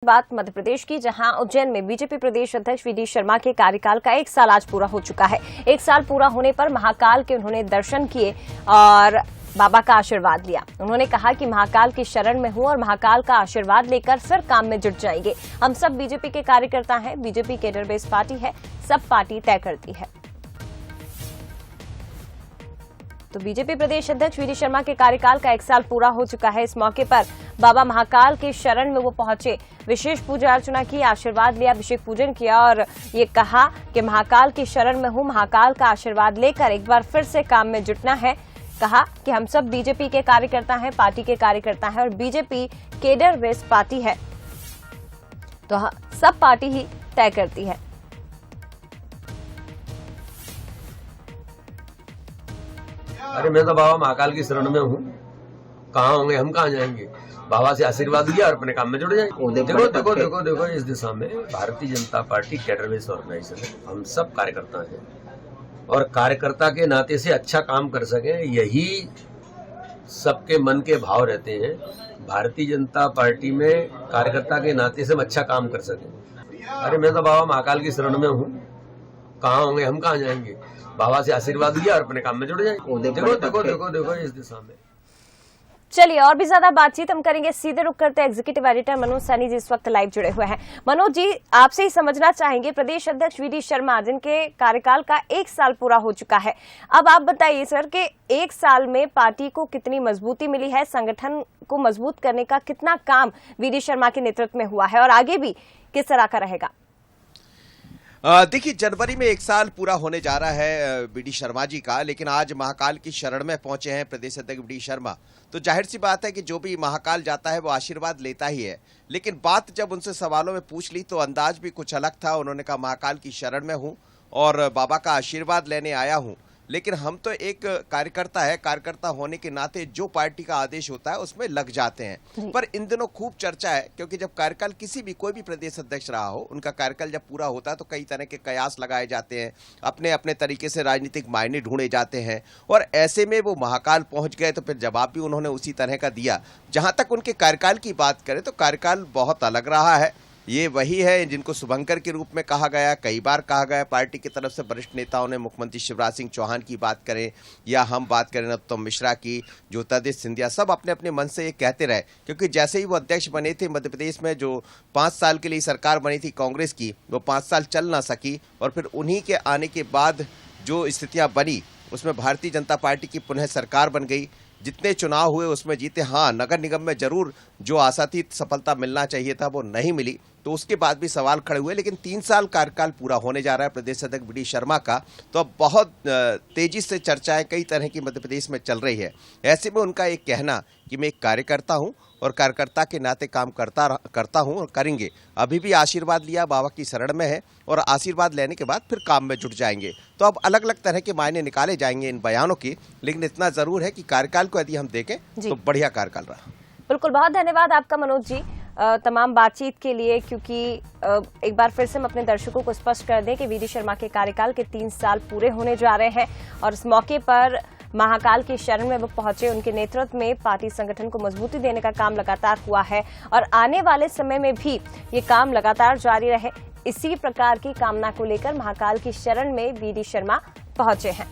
बात मध्य प्रदेश की, जहां उज्जैन में बीजेपी प्रदेश अध्यक्ष वी डी शर्मा के कार्यकाल का 1 साल आज पूरा हो चुका है। 1 साल पूरा होने पर महाकाल के उन्होंने दर्शन किए और बाबा का आशीर्वाद लिया। उन्होंने कहा कि महाकाल की शरण में हूं और महाकाल का आशीर्वाद लेकर फिर काम में जुट जाएंगे। हम सब बीजेपी के कार्यकर्ता हैं, बीजेपी कैडर बेस पार्टी है, सब पार्टी तय करती है। तो बीजेपी प्रदेश अध्यक्ष वी डी शर्मा के कार्यकाल का 1 साल पूरा हो चुका है। इस मौके पर बाबा महाकाल के शरण में वो पहुंचे, विशेष पूजा अर्चना की, आशीर्वाद लिया, अभिषेक पूजन किया और ये कहा कि महाकाल की शरण में हूं, महाकाल का आशीर्वाद लेकर एक बार फिर से काम में जुटना है। कहा कि हम सब बीजेपी के कार्यकर्ता हैं, पार्टी के कार्यकर्ता हैं और बीजेपी कैडर बेस पार्टी है, तो सब पार्टी ही तय करती है। अरे मैं तो बाबा महाकाल की शरण में हूँ, कहाँ होंगे हम, कहाँ जाएंगे। बाबा से आशीर्वाद लिया और अपने काम में जुड़ जाएंगे। देखो देखो देखो देखो इस दिशा में Bharatiya Janata party cadre base organisation है, हम सब कार्यकर्ता हैं और कार्यकर्ता के नाते से अच्छा काम कर सके, यही सबके मन के भाव रहते हैं। भारतीय जनता पार्टी में कार्यकर्ता के नाते से हम अच्छा काम कर सके। अरे मैं तो बाबा महाकाल की शरण में हूँ, कहाँ होंगे हम, कहाँ जाएंगे। बाबा से आशीर्वाद लिया और अपने काम में जुड़ जाएंगे। देखो देखो देखो देखो इस दिशा में। चलिए और भी ज्यादा बातचीत हम करेंगे, सीधे रुक करते हैं एग्जीक्यूटिव एडिटर मनोज सैनी जी इस वक्त लाइव जुड़े हुए हैं। मनोज जी, आपसे ही समझना चाहेंगे, प्रदेश अध्यक्ष वी डी शर्मा जिनके कार्यकाल का 1 साल पूरा हो चुका है, अब आप बताइए सर कि 1 साल में पार्टी को कितनी मजबूती मिली है, संगठन को मजबूत करने का कितना काम वी डी शर्मा के नेतृत्व में हुआ है और आगे भी किस तरह का रहेगा? देखिए, जनवरी में 1 साल पूरा होने जा रहा है वी डी शर्मा जी का, लेकिन आज महाकाल की शरण में पहुंचे हैं प्रदेश अध्यक्ष वी डी शर्मा। तो जाहिर सी बात है कि जो भी महाकाल जाता है वो आशीर्वाद लेता ही है, लेकिन बात जब उनसे सवालों में पूछ ली तो अंदाज भी कुछ अलग था। उन्होंने कहा महाकाल की शरण में हूं और बाबा का आशीर्वाद लेने आया हूं, लेकिन हम तो एक कार्यकर्ता है, कार्यकर्ता होने के नाते जो पार्टी का आदेश होता है उसमें लग जाते हैं। पर इन दिनों खूब चर्चा है, क्योंकि जब कार्यकाल किसी भी कोई भी प्रदेश अध्यक्ष रहा हो, उनका कार्यकाल जब पूरा होता है तो कई तरह के कयास लगाए जाते हैं, अपने अपने तरीके से राजनीतिक मायने ढूंढे जाते हैं और ऐसे में वो महाकाल पहुंच गए तो फिर जवाब भी उन्होंने उसी तरह का दिया। जहां तक उनके कार्यकाल की बात करें तो कार्यकाल बहुत अलग रहा है। ये वही है जिनको शुभंकर के रूप में कहा गया, कई बार कहा गया पार्टी की तरफ से वरिष्ठ नेताओं ने, मुख्यमंत्री शिवराज सिंह चौहान की बात करें या हम बात करें नरोत्तम मिश्रा की, ज्योतिरादित्य सिंधिया, सब अपने अपने मन से ये कहते रहे, क्योंकि जैसे ही वो अध्यक्ष बने थे मध्य प्रदेश में, जो 5 साल के लिए सरकार बनी थी कांग्रेस की, वो 5 साल चल ना सकी और फिर उन्हीं के आने के बाद जो स्थितियां बनी उसमें भारतीय जनता पार्टी की पुनः सरकार बन गई। जितने चुनाव हुए उसमें जीते, हाँ नगर निगम में जरूर जो आशातीत सफलता मिलना चाहिए था वो नहीं मिली, तो उसके बाद भी सवाल खड़े हुए। लेकिन 3 साल कार्यकाल पूरा होने जा रहा है प्रदेश अध्यक्ष वी डी शर्मा का, तो अब बहुत तेजी से चर्चाएं कई तरह की मध्य प्रदेश में चल रही है। ऐसे में उनका एक कहना कि मैं एक कार्यकर्ता हूं और कार्यकर्ता के नाते काम करता हूं और करेंगे। अभी भी आशीर्वाद लिया, बाबा की शरण में है और आशीर्वाद लेने के बाद फिर काम में जुट जाएंगे। तो अब अलग अलग तरह के मायने निकाले जाएंगे इन बयानों की, लेकिन इतना जरूर है कि कार्यकाल को यदि हम देखें तो बढ़िया कार्यकाल रहा। बिल्कुल, बहुत धन्यवाद आपका मनोज जी तमाम बातचीत के लिए, क्योंकि एक बार फिर से हम अपने दर्शकों को स्पष्ट कर दें कि वी डी शर्मा के कार्यकाल के 3 साल पूरे होने जा रहे हैं और इस मौके पर महाकाल की शरण में वो पहुंचे। उनके नेतृत्व में पार्टी संगठन को मजबूती देने का काम लगातार हुआ है और आने वाले समय में भी ये काम लगातार जारी रहे, इसी प्रकार की कामना को लेकर महाकाल की शरण में वी डी शर्मा पहुंचे हैं।